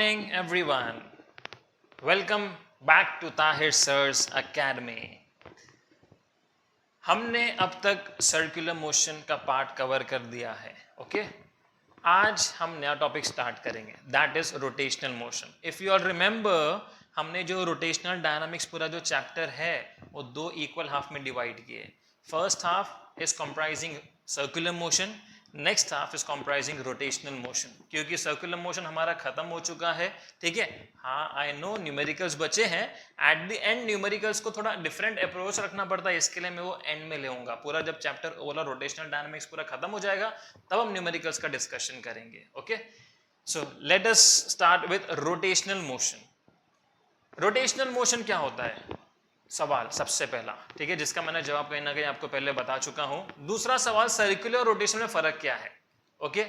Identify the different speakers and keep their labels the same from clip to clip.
Speaker 1: morning, everyone. Welcome back to Tahir Sir's Academy. हमने अब तक सर्कुलर मोशन का पार्ट कवर कर दिया है. ओके आज हम नया टॉपिक स्टार्ट करेंगे, that is rotational motion. If you all remember, हमने जो रोटेशनल डायनामिक्स पूरा जो चैप्टर है वो दो इक्वल हाफ में डिवाइड किए. First half is comprising circular motion, next half is comprising rotational motion. क्योंकि सर्कुलर मोशन हमारा खत्म हो चुका है, ठीक है. हाँ, आई नो न्यूमेरिकल्स बचे हैं. एट द एंड न्यूमेरिकल्स को थोड़ा डिफरेंट अप्रोच रखना पड़ता है, इसके लिए मैं वो एंड में लेऊंगा. पूरा जब चैप्टर वाला रोटेशनल डायनामिक्स पूरा खत्म हो जाएगा तब हम न्यूमेरिकल्स का डिस्कशन करेंगे. Okay, so let us start with rotational motion. Rotational motion क्या होता है, सवाल सबसे पहला, ठीक है, जिसका मैंने जवाब कहीं ना कहीं आपको पहले बता चुका हूं. दूसरा सवाल, सर्कुलर और रोटेशनल में फर्क क्या है. ओके,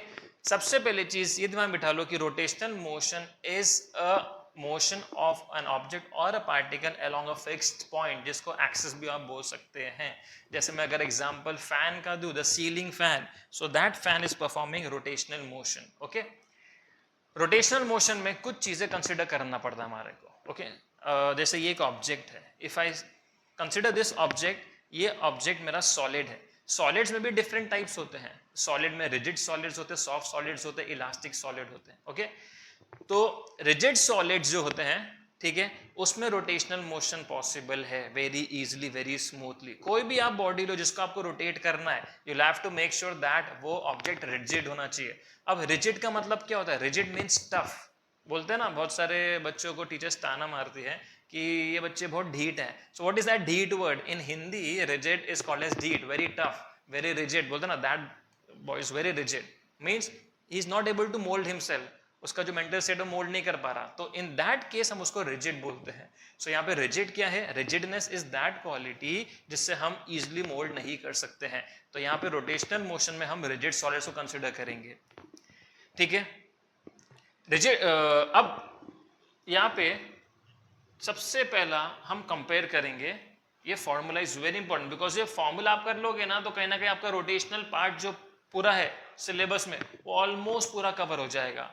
Speaker 1: सबसे पहले चीज ये दिमाग बिठा लो कि rotational motion is a motion of an object और a particle along a fixed point, जिसको एक्सिस भी आप बोल सकते हैं. जैसे मैं अगर एग्जांपल फैन का दूं, the ceiling fan, so that fan is performing rotational motion. Okay, rotational motion में कुछ चीजें कंसिडर करना पड़ता है हमारे को. ओके, जैसे ये एक ऑब्जेक्ट है. If I consider this object, ये ऑब्जेक्ट मेरा सॉलिड है. सॉलिड्स में भी डिफरेंट टाइप्स होते हैं. सॉलिड में रिजिड सॉलिड्स होते हैं, सॉफ्ट सॉलिड्स होते हैं, इलास्टिक सॉलिड होते हैं. ओके, तो रिजिड सॉलिड्स जो होते हैं, ठीक है, उसमें रोटेशनल मोशन पॉसिबल है वेरी इजीली, वेरी स्मूथली. कोई भी आप बॉडी लो जिसको आपको रोटेट करना है, you have to make sure that वो ऑब्जेक्ट रिजिड होना चाहिए. अब रिजिड का मतलब क्या होता है? Rigid means tough. बोलते हैं ना, बहुत सारे बच्चों को टीचर्स ताना मारती है कि ये बच्चे बहुत ढीठ हैं. सो व्हाट इज दैट ढीठ word in Hindi? Rigid is called as ढीठ, वेरी टफ, वेरी रिजिड. बोलते हैं ना, that boy is very rigid, means he is not able to mould himself. उसका जो मेंटल स्टेट है मोल्ड नहीं कर पा रहा, तो इन दैट केस हम उसको रिजिड बोलते हैं. सो यहाँ पे रिजिड क्या है? रिजिडनेस इज दैट क्वालिटी जिससे हम इजिली मोल्ड नहीं कर सकते हैं. तो यहाँ पे रोटेशनल मोशन में हम रिजिड सॉलिड्स को कंसिडर करेंगे, ठीक है. रिजिड, अब यहाँ पे सबसे पहला हम कंपेयर करेंगे. ये formula is very important, because ये फॉर्मूला आप कर लोगे ना तो कहीं ना कहीं आपका रोटेशनल पार्ट जो पूरा है सिलेबस में वो ऑलमोस्ट पूरा कवर हो जाएगा.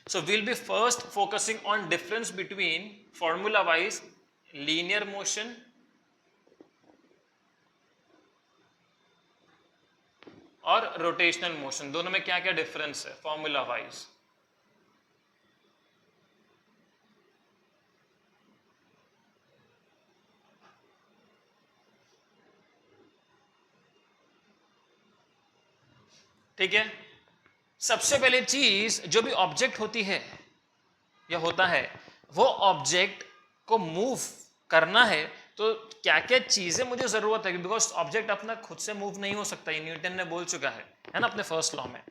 Speaker 1: So we'll be first focusing on difference between formula wise linear motion और रोटेशनल मोशन. दोनों में क्या क्या डिफरेंस है फॉर्मूला वाइज. ठीक है, सबसे पहले चीज, जो भी ऑब्जेक्ट होती है या होता है, वो ऑब्जेक्ट को मूव करना है तो क्या क्या चीजें मुझे जरूरत है, बिकॉज ऑब्जेक्ट अपना खुद से मूव नहीं हो सकता. ये न्यूटन ने बोल चुका है ना अपने फर्स्ट लॉ में.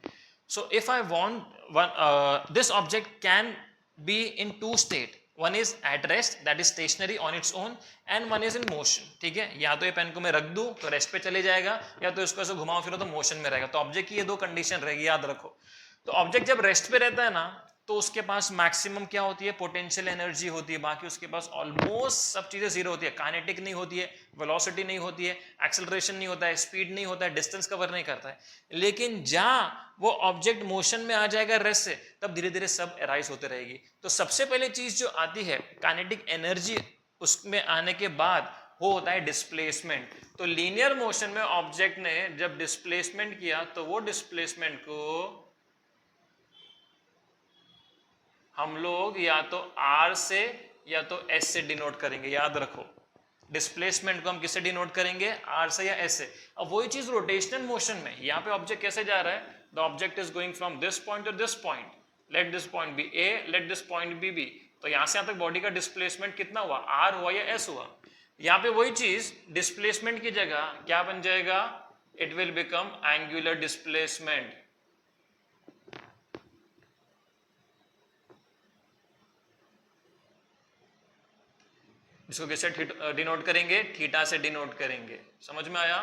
Speaker 1: So if I want this object can be in two state. One is at rest, that is stationary on its own, and one is in motion. ठीक है, या तो ये पेन को मैं रख दूं तो रेस्ट पे चले जाएगा, या तो इसको ऐसे घुमाओ फिरो तो मोशन में रहेगा. तो ऑब्जेक्ट की ये दो कंडीशन रहेगी, याद रखो. तो ऑब्जेक्ट जब रेस्ट पे रहता है ना, तो उसके पास मैक्सिमम क्या होती है? पोटेंशियल एनर्जी होती है. बाकी उसके पास ऑलमोस्ट सब चीजें जीरो होती है. काइनेटिक नहीं होती है, वेलोसिटी नहीं होती है, एक्सेलरेशन नहीं होता है, स्पीड नहीं होता है, डिस्टेंस कवर नहीं करता है. लेकिन जहां वो ऑब्जेक्ट मोशन में आ जाएगा रेस्ट से, तब धीरे धीरे सब अराइज होते रहेगी. तो सबसे पहले चीज जो आती है काइनेटिक एनर्जी, उसमें आने के बाद वो होता है डिस्प्लेसमेंट. तो लीनियर मोशन में ऑब्जेक्ट ने जब डिस्प्लेसमेंट किया तो वो डिस्प्लेसमेंट को हम लोग या तो R से या तो S से डिनोट करेंगे. याद रखो, डिस्प्लेसमेंट को हम किससे डिनोट करेंगे? R से या S से. अब वही चीज रोटेशनल मोशन में, यहाँ पे ऑब्जेक्ट कैसे जा रहा है? The object is going from this point to this point. Let this point be A, let this point be B. तो यहाँ से यहाँ तक बॉडी का डिस्प्लेसमेंट कितना हुआ? R हुआ या S हुआ? यहाँ पे वही चीज डिस्प्लेसमेंट की जगह क्या बन जाएगा? It will become angular displacement. इसको किससे डिनोट करेंगे? थीटा से डिनोट करेंगे. समझ में आया?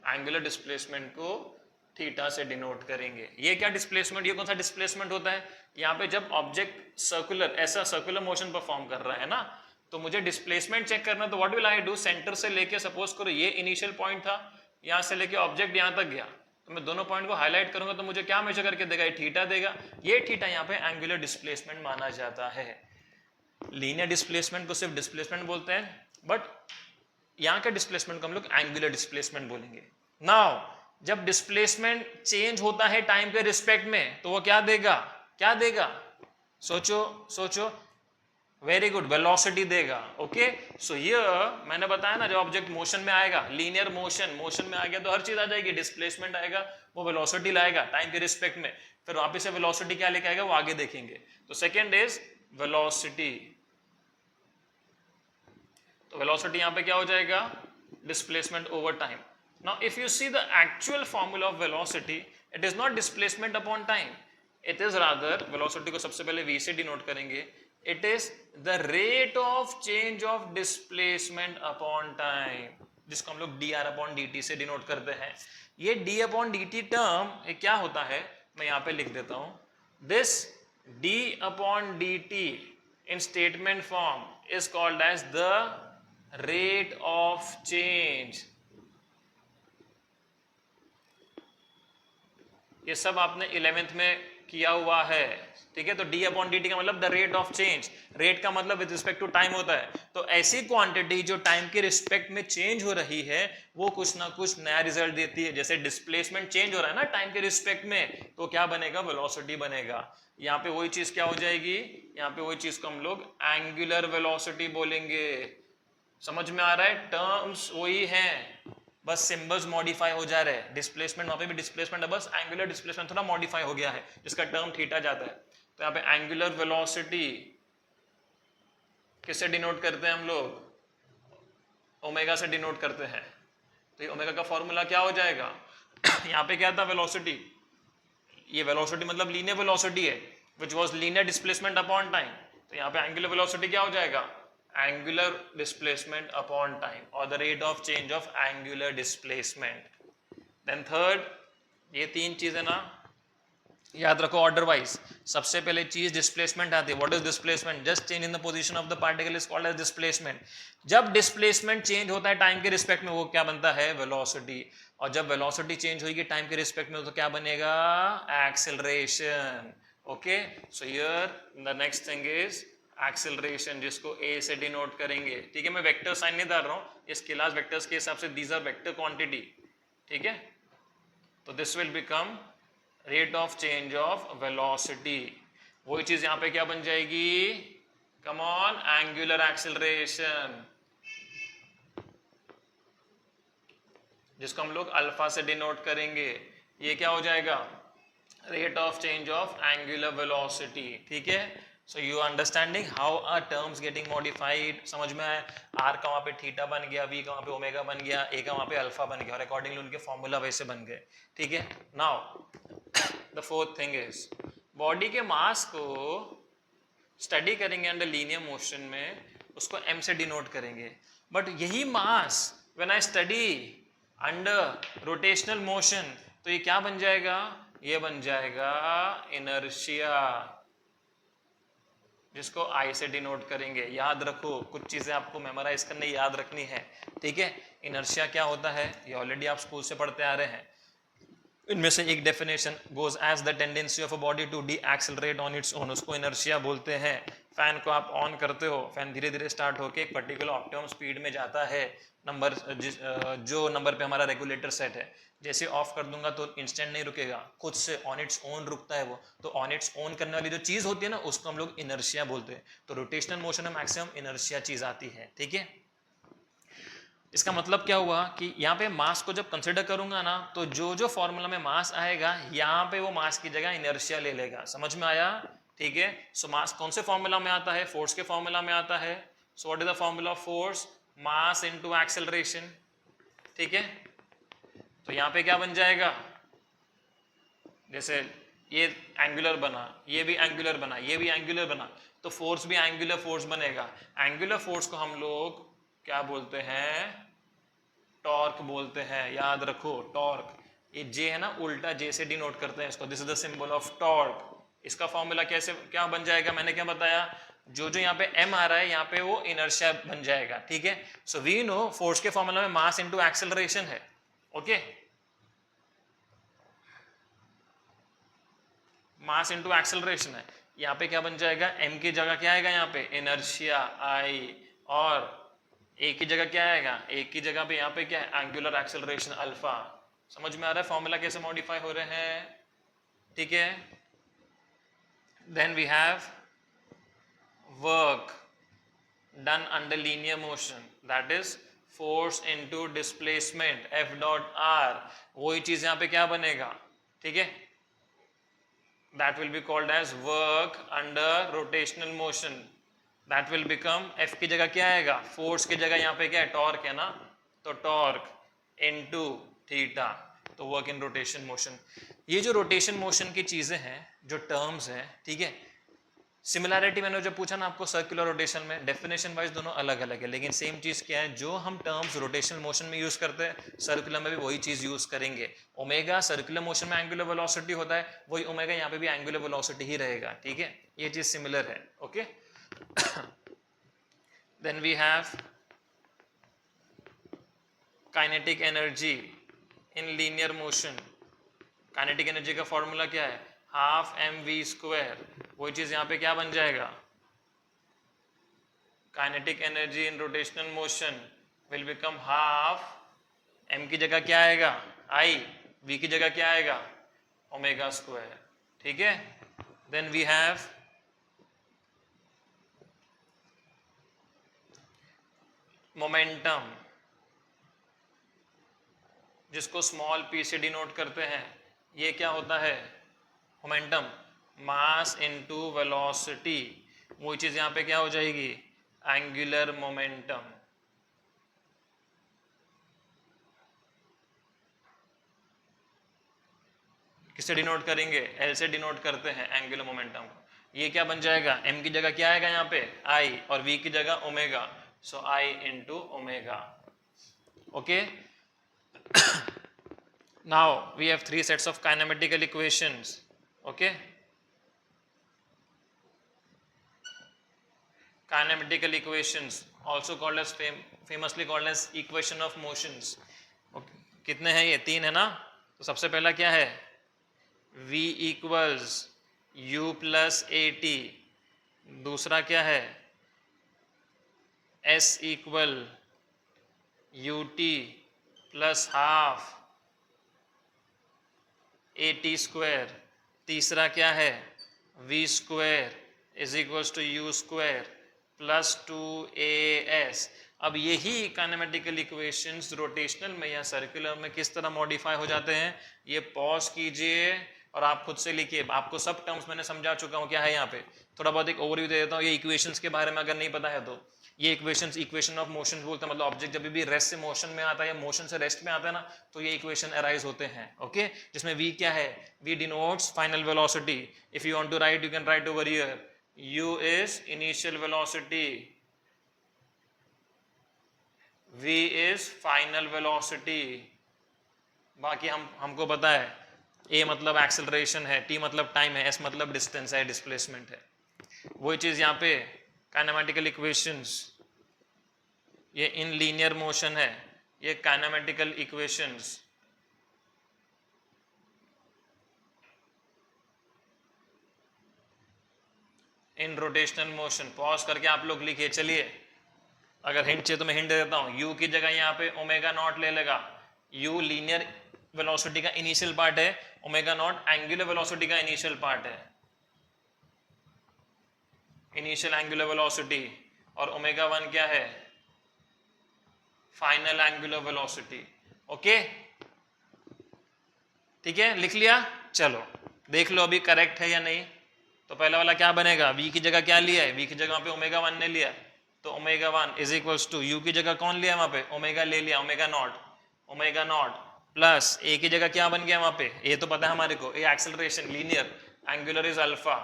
Speaker 1: एंगुलर डिस्प्लेसमेंट को थीटा से डिनोट करेंगे. ये क्या डिस्प्लेसमेंट, ये कौन सा डिस्प्लेसमेंट होता है? यहाँ पे जब ऑब्जेक्ट सर्कुलर, ऐसा सर्कुलर मोशन परफॉर्म कर रहा है ना, तो मुझे डिस्प्लेसमेंट चेक करना. तो what will I do? Centre से लेके, सपोज करो ये इनिशियल पॉइंट था, यहाँ से लेके ऑब्जेक्ट यहाँ तक गया, तो मैं दोनों पॉइंट को हाईलाइट करूंगा तो मुझे क्या मेजर करके देगा, ये थीटा देगा। ये थीटा यहाँ पे एंगुलर डिस्प्लेसमेंट माना जाता है। लीनियर डिस्प्लेसमेंट को सिर्फ डिस्प्लेसमेंट बोलते हैं, बट यहाँ के डिस्प्लेसमेंट को हम लोग एंगुलर डिस्प्लेसमेंट बोलेंगे। नाउ जब डिस्प्लेसमेंट चेंज होता है टाइम के रिस्पेक्ट में तो वो क्या देगा, क्या देगा, सोचो सोचो, वेरी गुड, वेलोसिटी देगा। ओके, सो ये मैंने बताया ना, जब ऑब्जेक्ट मोशन में आएगा, लीनियर मोशन में आ गया तो हर चीज आ जाएगी, डिस्प्लेसमेंट आएगा, वो वेलोसिटी लाएगा टाइम के रिस्पेक्ट में, फिर वापस से वेलोसिटी क्या लेके आएगा वो आगे देखेंगे। तो सेकेंड इज वेलोसिटी। तो वेलोसिटी यहां पे क्या हो जाएगा, displacement over time. Now if you see the actual formula of velocity, it is not displacement upon time, it is rather, velocity को सबसे पहले v से डिनोट करेंगे, it is the rate of change of displacement upon time, जिसको हम लोग dr upon dt से denote करते हैं। ये d अपॉन dt टर्म क्या होता है, मैं यहां पे लिख देता हूं, this d upon dt in statement form is called as the rate of change। ये सब आपने 11th में किया हुआ है, ठीक है। तो d अपॉन dt का मतलब the rate of change, rate का मतलब विद रिस्पेक्ट टू टाइम होता है। तो ऐसी क्वांटिटी जो टाइम के रिस्पेक्ट में चेंज हो रही है वो कुछ ना कुछ नया रिजल्ट देती है। जैसे डिस्प्लेसमेंट चेंज हो रहा है ना टाइम के रिस्पेक्ट में, तो क्या बनेगा, वेलोसिटी बनेगा। यहाँ पे वही चीज क्या हो जाएगी, यहाँ पे वही चीज को हम लोग एंगुलर वेलोसिटी बोलेंगे। समझ में आ रहा है, टर्म्स वही हैं, बस सिंबल्स मॉडिफाई हो जा रहे हैं। डिस्प्लेसमेंट वहां पे भी डिस्प्लेसमेंट है, बस एंगुलर डिस्प्लेसमेंट थोड़ा मॉडिफाई हो गया है, जिसका टर्म थीटा जाता है। तो यहाँ पे एंगुलर वेलोसिटी किससे डिनोट करते हैं हम लोग, ओमेगा से डिनोट करते हैं। तो ये ओमेगा का फॉर्मूला क्या हो जाएगा यहाँ पे क्या था, वेलोसिटी, ये वेलोसिटी मतलब लीनियर वेलोसिटी है, which was linear displacement upon time. तो यहाँ पे एंगुलर वेलोसिटी क्या हो जाएगा, एंगुलर डिस्प्लेसमेंट अपॉन टाइम, और the rate of change of angular displacement. Then third, ये तीन चीजें ना याद रखो ऑर्डर वाइज। सबसे पहले चीज डिस्प्लेसमेंट आती है। What is displacement, just change in the position of the particle is called as displacement. जब डिस्प्लेसमेंट चेंज होता है टाइम के रिस्पेक्ट में, वो क्या बनता है, वेलोसिटी। और जब वेलोसिटी चेंज होगी टाइम के रिस्पेक्ट में तो क्या बनेगा, acceleration. Okay, so here the next thing is acceleration, जिसको ए से डिनोट करेंगे। ठीक है, मैं वेक्टर साइन नहीं डाल रहा हूं, इस क्लास वेक्टर्स के हिसाब से दीज आर वेक्टर क्वांटिटी। ठीक है, तो this will become rate of change of velocity. वही चीज यहां पे क्या बन जाएगी, कम ऑन, एंगुलर एक्सेलरेशन, जिसको हम लोग अल्फा से डिनोट करेंगे। ये क्या हो जाएगा, rate of change of angular velocity. ठीक है, so you understanding how are terms getting modified. समझ में आया, आर का वहां पे थीटा बन गया, वी का वहां पे ओमेगा बन गया, ए का वहां पे अल्फा बन गया, और अकॉर्डिंगली उनके फॉर्मूला वैसे बन गए। ठीक है, now the fourth thing is, body के मास को स्टडी करेंगे अंडर लीनियर मोशन में, उसको m से डिनोट करेंगे। बट यही mass when I study under rotational motion, तो ये क्या बन जाएगा, ये बन जाएगा इनर्शिया, जिसको I से डिनोट करेंगे। याद रखो, कुछ चीजें आपको मेमोराइज करने, याद रखनी है। ठीक है, इनर्शिया क्या होता है, ये ऑलरेडी आप स्कूल से पढ़ते आ रहे हैं। इनमें से एक definition goes as the tendency of a body to decelerate on its own, उसको इनर्शिया बोलते हैं। फैन को आप ऑन करते हो, फैन धीरे धीरे स्टार्ट होके एक पर्टिकुलर ऑप्टिमम स्पीड में जाता है, नंबर जो नंबर पे हमारा रेगुलेटर सेट है। जैसे ऑफ कर दूंगा तो इंस्टेंट नहीं रुकेगा, खुद से ऑन इट्स ओन रुकता है वो। तो ऑन इट्स ओन करने वाली जो चीज होती है ना, उसको हम लोग इनर्शिया बोलते हैं। तो रोटेशनल मोशन में मैक्सिमम इनर्शिया चीज आती है। ठीक है, इसका मतलब क्या हुआ कि यहाँ पे मास को जब कंसिडर करूंगा ना, तो जो जो फॉर्मूला में मास आएगा यहाँ पे वो मास की जगह इनर्शिया ले लेगा। समझ में आया? ठीक है, सो मास कौन से फॉर्मूला में आता है, फोर्स के फॉर्मूला में आता है। सो what is the formula of force, mass into acceleration. ठीक है, तो यहाँ पे क्या बन जाएगा, जैसे ये एंगुलर बना, ये भी एंगुलर बना, ये भी एंगुलर बना, तो फोर्स भी एंगुलर फोर्स बनेगा। एंगुलर फोर्स को हम लोग क्या बोलते हैं, टॉर्क बोलते हैं। याद रखो, टॉर्क, ये जे है ना, उल्टा जे से डिनोट करते हैं इसको। This is the symbol of torque. इसका फॉर्मूला कैसे क्या बन जाएगा, मैंने क्या बताया, जो जो यहाँ पे m आ रहा है यहाँ पे वो इनर्शिया बन जाएगा। ठीक है, सो वी नो फोर्स के फॉर्मूला में मास इनटू एक्सेलरेशन है। ओके, मास इंटू एक्सेलरेशन है, यहाँ पे क्या बन जाएगा, m की जगह क्या आएगा, यहाँ पे इनर्शिया I, और a की जगह क्या आएगा, a की जगह पे यहाँ पे क्या है, एंगुलर एक्सेलरेशन अल्फा। समझ में आ रहा है फॉर्मूला कैसे मॉडिफाई हो रहे हैं, ठीक है। Then we have work done under linear motion, that is force into displacement F dot R, वही चीज यहाँ पे क्या बनेगा, ठीक है, that will be called as work under rotational motion, that will become F की जगह क्या आएगा, फोर्स की जगह यहाँ पे क्या है, टॉर्क है ना, तो टॉर्क इनटू थीटा, तो वर्क इन रोटेशन मोशन। ये जो रोटेशन मोशन की चीजें हैं, जो टर्म्स हैं, ठीक है, सिमिलैरिटी मैंने जो पूछा ना आपको सर्कुलर रोटेशन में, डेफिनेशन वाइज दोनों अलग अलग है, लेकिन सेम चीज क्या है, जो हम टर्म्स रोटेशनल मोशन में यूज करते हैं सर्कुलर में भी वही चीज यूज करेंगे। ओमेगा सर्कुलर मोशन में एंगुलर वेलोसिटी होता है, वही ओमेगा यहाँ पे भी एंगुलर वेलोसिटी ही रहेगा, ठीक है, ये चीज सिमिलर है, okay. Then we have kinetic energy in linear motion. Kinetic energy का फॉर्मूला क्या है, हाफ mv², वही चीज यहाँ पे क्या बन जाएगा, kinetic energy in rotational motion will become half, m की जगह क्या आएगा I, v की जगह क्या आएगा ω², ठीक है। देन वी हैव मोमेंटम, जिसको स्मॉल p से डिनोट करते हैं, ये क्या होता है मोमेंटम, मास इनटू वेलोसिटी, वो चीज यहाँ पे क्या हो जाएगी, एंगुलर मोमेंटम। किससे डिनोट करेंगे, L से डिनोट करते हैं एंगुलर मोमेंटम को। ये क्या बन जाएगा, m की जगह क्या आएगा यहाँ पे I, और v की जगह omega, so I into omega, okay. now we have three sets of kinematical equations, okay, kinematical equations also called as famously called as equation of motions, okay. कितने हैं ये, तीन है ना, तो सबसे पहला क्या है, v equals u plus at, दूसरा क्या है, s equal ut plus half at², तीसरा क्या है, v² is equals to u² plus 2as। अब यही काइनेमेटिकल इक्वेशंस रोटेशनल में या सर्कुलर में किस तरह मॉडिफाई हो जाते हैं, ये पॉज कीजिए और आप खुद से लिखिए। आपको सब टर्म्स मैंने समझा चुका हूँ क्या है, यहाँ पे थोड़ा बहुत एक ओवरव्यू दे देता हूँ। ये इक्वेशंस के बारे में अगर नहीं पता है तो ये इक्वेशंस इक्वेशन ऑफ मोशन बोलते हैं, मतलब ऑब्जेक्ट जब भी रेस्ट से मोशन में आता है या मोशन से रेस्ट में आता है ना, तो ये इक्वेशन अराइज होते हैं, ओके। जिसमें v क्या है, v denotes final velocity. If you want to write, you can write over here, u is initial velocity, v is final velocity. बाकी हमको पता है, a मतलब एक्सेलरेशन है, t मतलब टाइम है, s मतलब डिस्टेंस है, डिस्प्लेसमेंट है। वही चीज यहाँ पे काइनेमेटिकल इक्वेशंस, ये इन लीनियर मोशन है, ये kinematical equations in rotational motion. Pause करके आप लोग लिखिए, चलिए अगर हिंट चाहिए तो मैं हिंट दे देता हूँ। u की जगह यहाँ पे ओमेगा नॉट ले लेगा, u लीनियर वेलोसिटी का इनिशियल पार्ट है, ओमेगा नॉट एंगुलर वेलोसिटी का इनिशियल पार्ट है, इनिशियल एंगुलर वेलोसिटी, और ओमेगा 1 क्या है, फाइनल एंगुलर वेलोसिटी, ओके ठीक है, लिख लिया। चलो देख लो अभी करेक्ट है या नहीं। तो पहला वाला क्या बनेगा, v की जगह क्या लिया है, v की जगह पे ओमेगा 1 ने लिया, तो omega 1 is equals to u की जगह कौन लिया वहां पे, ओमेगा ले लिया, ओमेगा नॉट प्लस a की जगह क्या बन गया वहां पे, a तो पता है हमारे को, a acceleration linear, angular is alpha,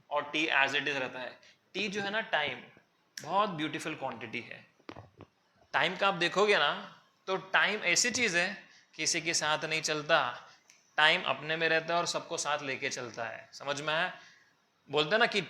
Speaker 1: और t एज इट इज रहता है। t जो है ना टाइम, बहुत ब्यूटीफुल क्वांटिटी है। टाइम का आप देखोगे ना तो टाइम ऐसी चीज है किसी के साथ नहीं चलता, टाइम अपने में रहता है और सबको साथ लेके चलता है। समझ में है, बोलते हैं ना कि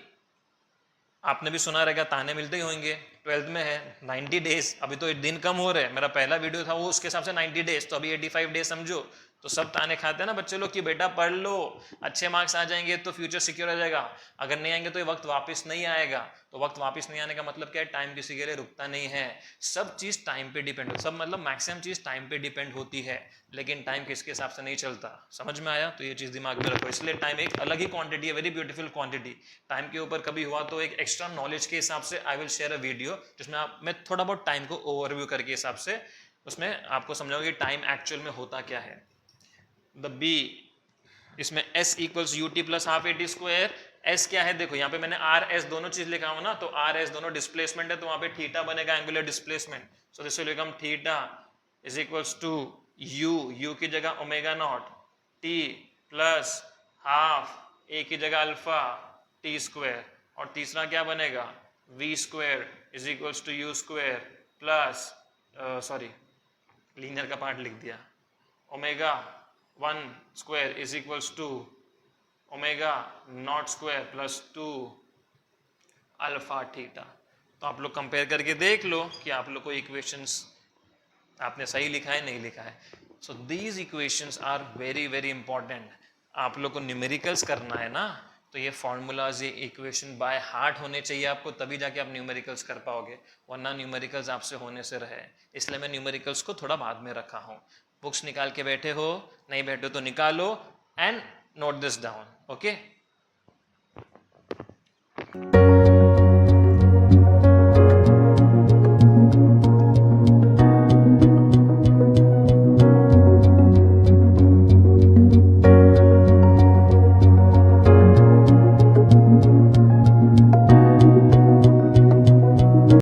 Speaker 1: आपने भी सुना रहेगा, ताने मिलते ही होंगे, 12th में है 90 डेज, अभी तो दिन कम हो रहे हैं, मेरा पहला वीडियो था वो उसके हिसाब से 90 डेज, तो अभी 85 डेज समझो, तो सब ताने खाते हैं ना बच्चे लोग कि बेटा पढ़ लो, अच्छे मार्क्स आ जाएंगे तो फ्यूचर सिक्योर हो जाएगा, अगर नहीं आएंगे तो ये वक्त वापस नहीं आएगा। तो वक्त वापस नहीं आने का मतलब क्या है, टाइम किसी के लिए रुकता नहीं है, सब चीज टाइम पे डिपेंड होती है, सब मतलब मैक्सिमम चीज टाइम पे डिपेंड होती है, लेकिन टाइम किसके हिसाब से नहीं चलता। समझ में आया? तो ये चीज दिमाग में रखो, इसलिए टाइम एक अलग ही क्वांटिटी है, वेरी ब्यूटीफुल क्वांटिटी। टाइम के ऊपर कभी हुआ तो एक एक्स्ट्रा नॉलेज के हिसाब से I will share a video जिसमें मैं थोड़ा बहुत टाइम को ओवरव्यू करके हिसाब से उसमें आपको समझाऊंगा कि टाइम एक्चुअल में होता क्या है। द बी इसमें s equals U T plus half A T square. S क्या है देखो, यहाँ पे मैंने आर एस दोनों चीज लिखा हुआ ना, तो आर एस दोनों डिस्प्लेसमेंट है, तो वहां पे थीटा बनेगा angular displacement. So this will become theta is equals to U की जगह omega naught T plus half A की जगह अल्फा टी स्क्वायर, और तीसरा क्या बनेगा V square is equals to U square plus sorry linear का पार्ट लिख दिया, omega 1 square is equals to omega naught square plus 2 alpha theta. तो आप लोग कंपेयर करके देख लो कि आप लोग को इक्वेशंस आपने सही लिखा है नहीं लिखा है। So these equations are very very important. आप लोग को न्यूमेरिकल्स करना है ना, तो ये फॉर्मूलाज ये इक्वेशन बाय हार्ट होने चाहिए आपको, तभी जाके आप न्यूमेरिकल्स कर पाओगे, वरना न्यूमेरिकल्स आपसे होने से रहे। इसलिए मैं न्यूमेरिकल्स को थोड़ा बाद में रखा हूँ। बुक्स निकाल के बैठे हो, नहीं बैठे हो तो निकालो and note this down, okay.